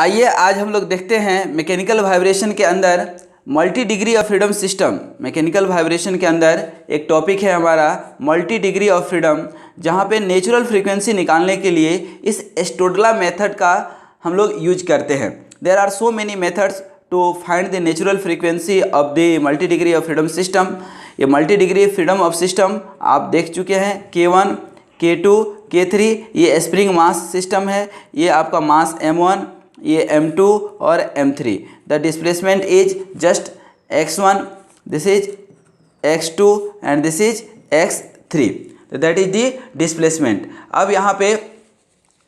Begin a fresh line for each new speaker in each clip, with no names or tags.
आइए आज हम लोग देखते हैं मैकेनिकल वाइब्रेशन के अंदर multi degree of freedom system. Mechanical vibration के अंदर एक टॉपिक है हमारा मल्टी डिग्री ऑफ फ्रीडम, जहाँ पे नेचुरल फ्रीक्वेंसी निकालने के लिए इस स्टोडला मेथड का हम लोग यूज करते हैं। There are so many methods to find the natural frequency of the multi degree of freedom system. ये multi degree freedom of system आप देख चुके हैं, K1, K2, K3। ये स्प्रिंग मास सिस्टम है, ये आपका मास M1, ये M2 और M3। The displacement is just x1, this is x2 and this is x3। That is the displacement. अब यहाँ पे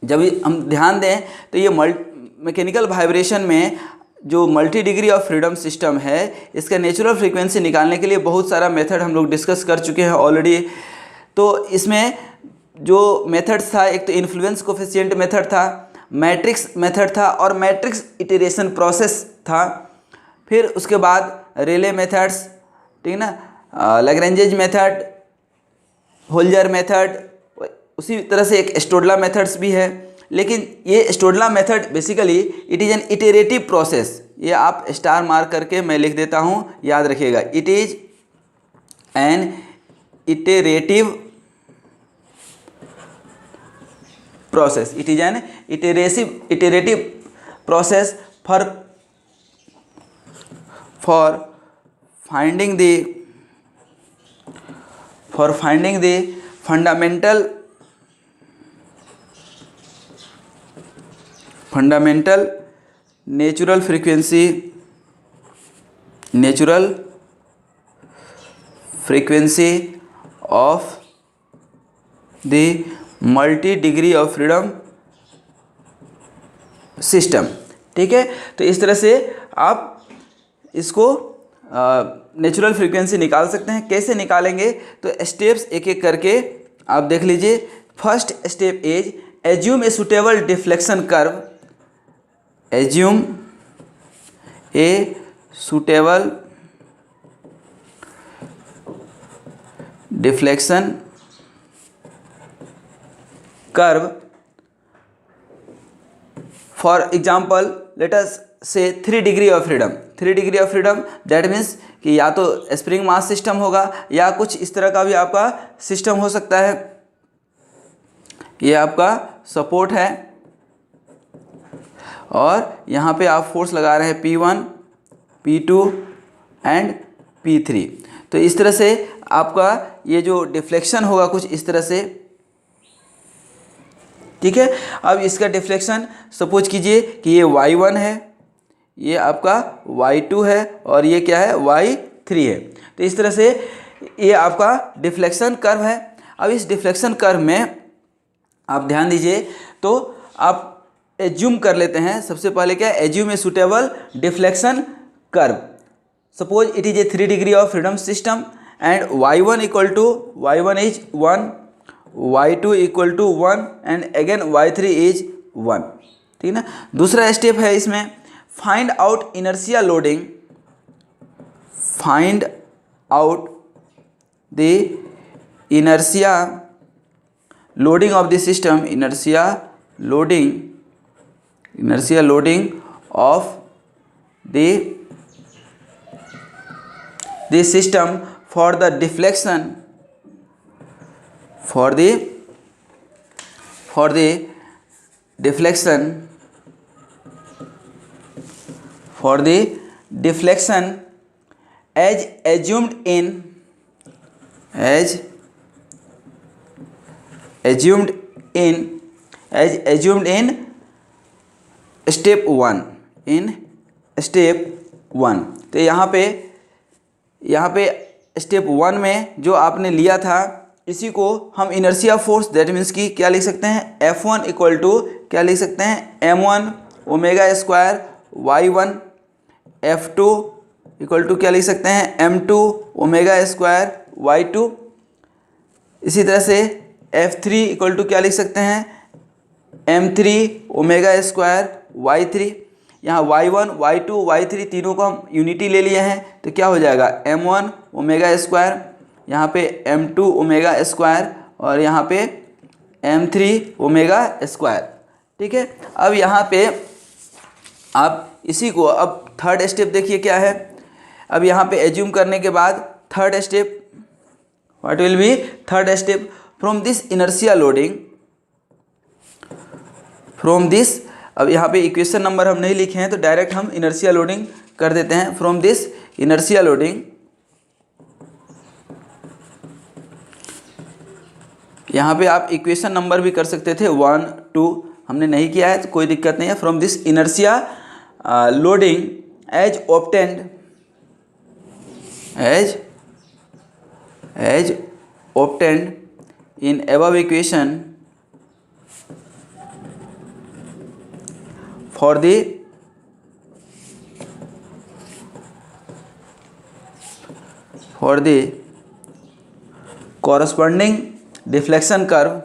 जब हम ध्यान दें तो ये मैकेनिकल वाइब्रेशन में जो multi degree of freedom system है, इसका नेचुरल फ्रीक्वेंसी निकालने के लिए बहुत सारा मेथड हम लोग डिस्कस कर चुके हैं ऑलरेडी। तो इसमें जो मेथड्स था, एक तो इन्फ्लुएंस कोफिशिएंट मेथड था, मैट्रिक्स मेथड था और मैट्रिक्स इटरेशन प्रोसेस था। फिर उसके बाद रिले मेथड्स, ठीक ना, लैग्रेंजेज मेथड, होल्जर मेथड, उसी तरह से एक स्टोडला मेथड्स भी है। लेकिन ये Stodola method basically it is an iterative process. ये आप स्टार मार्क करके मैं लिख देता हूँ, याद रखिएगा। It is an iterative process. It is an iterative process for finding the fundamental natural frequency of the multi degree of freedom system. ठीक है, तो इस तरह से आप इसको नेचुरल फ्रीक्वेंसी निकाल सकते हैं। कैसे निकालेंगे तो स्टेप्स एक एक करके आप देख लीजिए। First step is assume a suitable deflection curve. Assume a suitable deflection curve. For example, let us say 3 degree of freedom. 3 degree of freedom that means कि या तो स्प्रिंग मास सिस्टम होगा या कुछ इस तरह का भी आपका सिस्टम हो सकता है। ये आपका सपोर्ट है और यहाँ पे आप फोर्स लगा रहे हैं P1, P2 एंड P3। तो इस तरह से आपका ये जो डिफ्लेक्शन होगा कुछ इस तरह से, ठीक है। अब इसका डिफ्लेक्शन सपोज कीजिए कि ये y1 है, ये आपका y2 है और ये क्या है, y3 है। तो इस तरह से ये आपका डिफ्लेक्शन कर्व है। अब इस डिफ्लेक्शन कर्व में आप ध्यान दीजिए तो आप एज्यूम कर लेते हैं। सबसे पहले क्या, assume a suitable deflection curve. Suppose it is a 3 degree of freedom system and y1 is 1, y2 equal to 1 and again y3 is 1, ठीक ना। दूसरा स्टेप है इसमें find out inertia loading. Find out the inertia loading of the system. Inertia loading of the system for the deflection for the deflection as assumed in step 1 तो यहाँ पे step 1 में जो आपने लिया था इसी को हम इनर्शिया फोर्स दैट मीन्स की क्या लिख सकते हैं, F1 इक्वल टू क्या लिख सकते हैं, M1 omega square Y1। F2 equal to क्या लिख सकते हैं, M2 ओमेगा स्क्वायर Y2। इसी तरह से F3 इक्वल टू क्या लिख सकते हैं, M3 ओमेगा स्क्वायर Y3। यहाँ Y1, Y2, Y3 तीनों को हम यूनिटी ले लिए हैं तो क्या हो जाएगा, M1 ओमेगा स्क्वायर, यहाँ पे M2 ओमेगा स्क्वायर और यहाँ पे M3 ओमेगा स्क्वायर। ठीक है, अब यहाँ पे आप इसी को अब थर्ड स्टेप देखिए क्या है। अब यहाँ पे एज्यूम करने के बाद third step, what will be third step, from this inertia loading, from this, अब यहाँ पे इक्वेशन नंबर हम नहीं लिखे हैं तो डायरेक्ट हम इनर्शिया लोडिंग कर देते हैं। फ्रॉम दिस इनर्शिया लोडिंग, यहाँ पे आप इक्वेशन नंबर भी कर सकते थे 1 2, हमने नहीं किया है तो कोई दिक्कत नहीं है। From this inertia loading as obtained, as obtained in above equation for the corresponding deflection curve,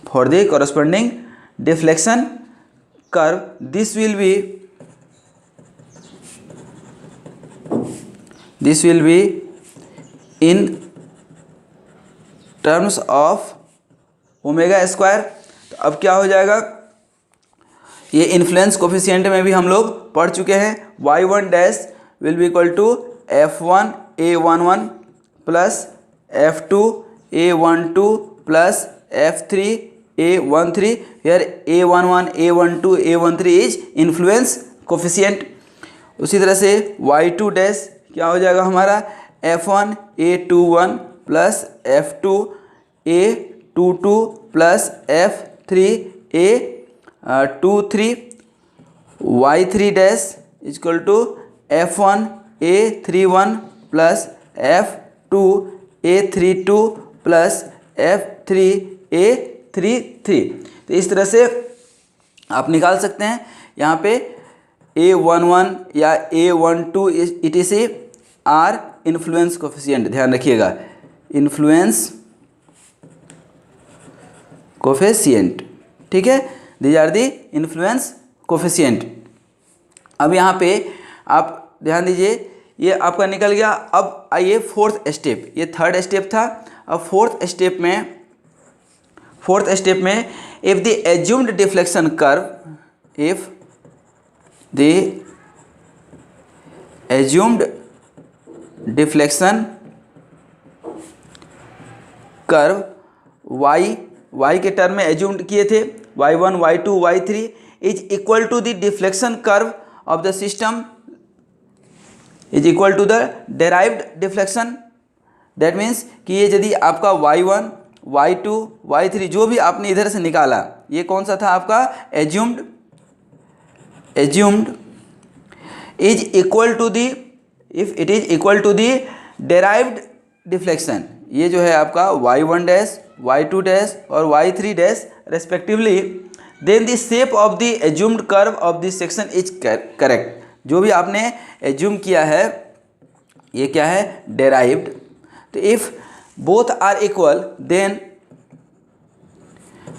for the corresponding deflection curve, this will be in terms of omega square. तो अब क्या हो जाएगा, ये इन्फ्लुएंस कोफिशिएंट में भी हम लोग पढ़ चुके हैं। y1 dash will be equal to f1 a11 plus f2 a12 plus f3 a13, here a11 a12 a13 is influence coefficient. उसी तरह से y2 डैश क्या हो जाएगा हमारा f1 a21 plus f2 a22 plus f3 a23, y3 dash equal to f1 a31 plus f2 a32 plus f3 a33। तो इस तरह से आप निकाल सकते हैं। यहाँ पे a11 या a12 etc are influence coefficient, ध्यान रखिएगा, इन्फ्लुएंस कोफिशिएंट, ठीक है, these are the influence coefficient. अब यहाँ पे आप ध्यान दीजिए, ये आपका निकल गया। अब आइए फोर्थ स्टेप, ये थर्ड स्टेप था। अब फोर्थ स्टेप में if the assumed deflection curve, if the assumed deflection curve y के टर्म में एज्यूम्ड किए थे, y1 y2 y3 is equal to the deflection curve of the system, is equal to the derived deflection. That means कि ये यदि आपका y1 y2 y3 जो भी आपने इधर से निकाला, ये कौन सा था आपका assumed is equal to the, if it is equal to the derived deflection, ये जो है आपका y1 डैश y2 डैश और y3 dash respectively, then the shape of the assumed curve of the section is correct. जो भी आपने assume किया है ये क्या है डेराइव्ड। तो if both are equal then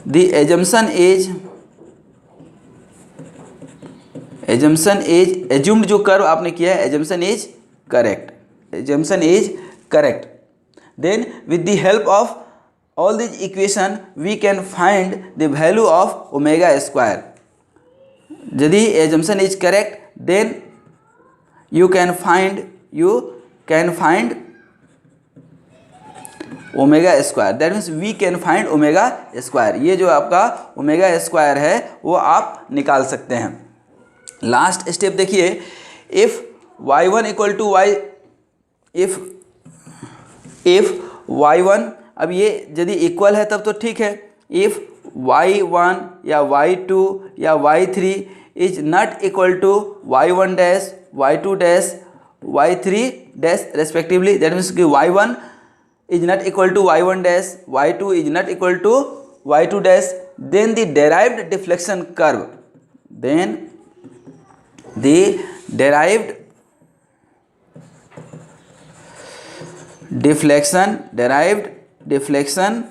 the assumption is assumed, जो कर्व आपने किया है assumption is correct, then with the help of all these equation we can find the value of omega square. यदि assumption is correct then you can find omega square, that means we can find omega square। ये जो आपका omega square है वो आप निकाल सकते हैं। लास्ट स्टेप देखिए, if y1 equal to y, if y1, अब ये यदि इक्वल है तब तो ठीक है। इफ y1 या y2 या y3 is not equal to y1 dash y2 dash y3 dash respectively, that means कि y1 is not equal to y1 dash y2 is not equal to y2 dash, then the derived deflection curve, then the derived deflection,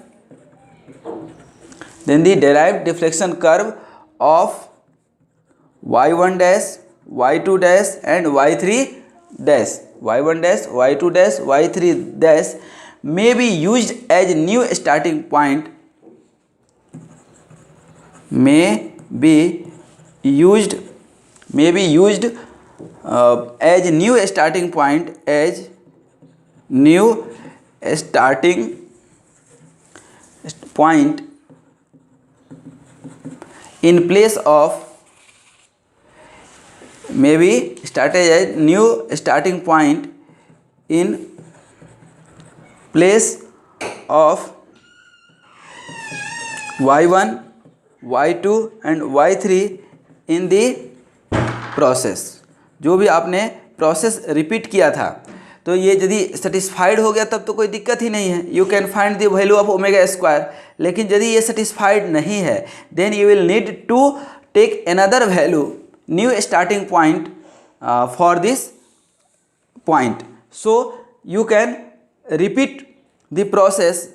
then the derived deflection curve of y1 dash y2 dash and y3 dash, y1 dash y2 dash y3 dash may be used as new starting point may be used as new starting point, in place of, may be started as new starting point in place of y1, y2 and y3 in the process। जो भी आपने process repeat किया था, तो ये यदि satisfied हो गया तब तो कोई दिक्कत ही नहीं है, you can find the value of omega square. लेकिन यदि ये सेटिस्फाइड नहीं है, then you will need to take another value, new starting point for this point. So you can repeat the process,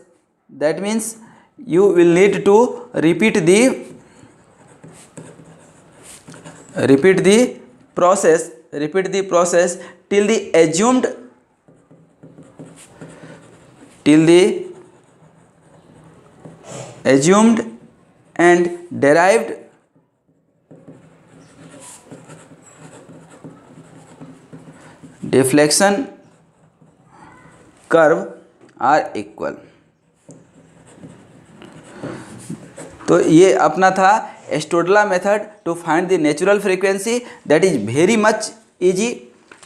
that means you will need to repeat the process till the assumed and derived deflection curve are equal। तो ये अपना था Stodola method to find the natural frequency, that is very much easy.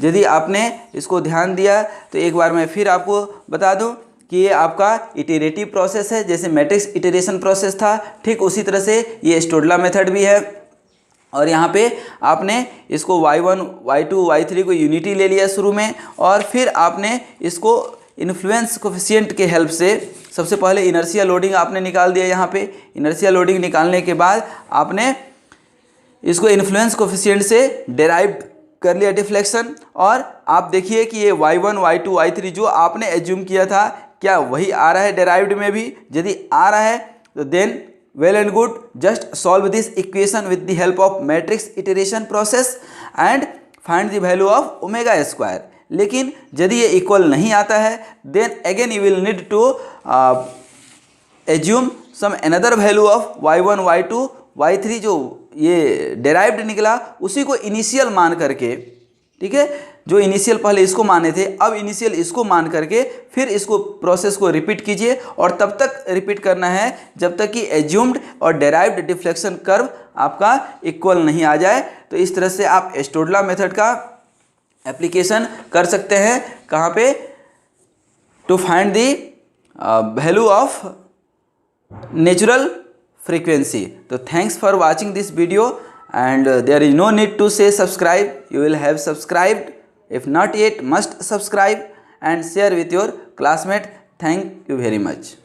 यदि आपने इसको ध्यान दिया तो एक बार मैं फिर आपको बता दूं कि ये आपका इटरेटिव प्रोसेस है, जैसे मैट्रिक्स इटरेशन प्रोसेस था, ठीक उसी तरह से ये स्टोडला मेथड भी है। और यहाँ पे आपने इसको y1, y2, y3 को यूनिटी ले लिया शुरू में, और फिर आपने इसको इन्फ्लुएंस कोफिशिएंट के हेल्प से सबसे पहले इनर्शिया लोडिंग आपने निकाल दिया। यहाँ पे इनर्शिया लोडिंग निकालने के बाद आपने इसको इन्फ्लुएंस कोफिशिएंट से डेराइव कर लिया डिफ्लेक्शन, और आप देखिए कि ये y1, y2, y3 जो आपने एज्यूम किया था, क्या वही आ रहा है डेराइव्ड में भी? यदि आ रहा है तो then well and good, just solve this equation with the help of matrix iteration process and find the value of omega square. लेकिन यदि ये इक्वल नहीं आता है, then again you will need to assume some another value of y1, y2, y3 जो ये derived निकला उसी को इनिशियल मान करके, ठीक है, जो इनिशियल पहले इसको माने थे अब इनिशियल इसको मान करके फिर इसको प्रोसेस को रिपीट कीजिए, और तब तक रिपीट करना है जब तक कि एज्यूम्ड और डेराइव्ड डिफ्लेक्शन कर्व आपका इक्वल नहीं आ जाए। तो इस तरह से आप स्टोडला मेथड का एप्लीकेशन कर सकते हैं, कहाँ पे? To find the value of natural frequency। तो thanks for watching this video, and there is no need to say subscribe, you will have subscribed, if not yet must subscribe and share with your classmate। Thank you very much।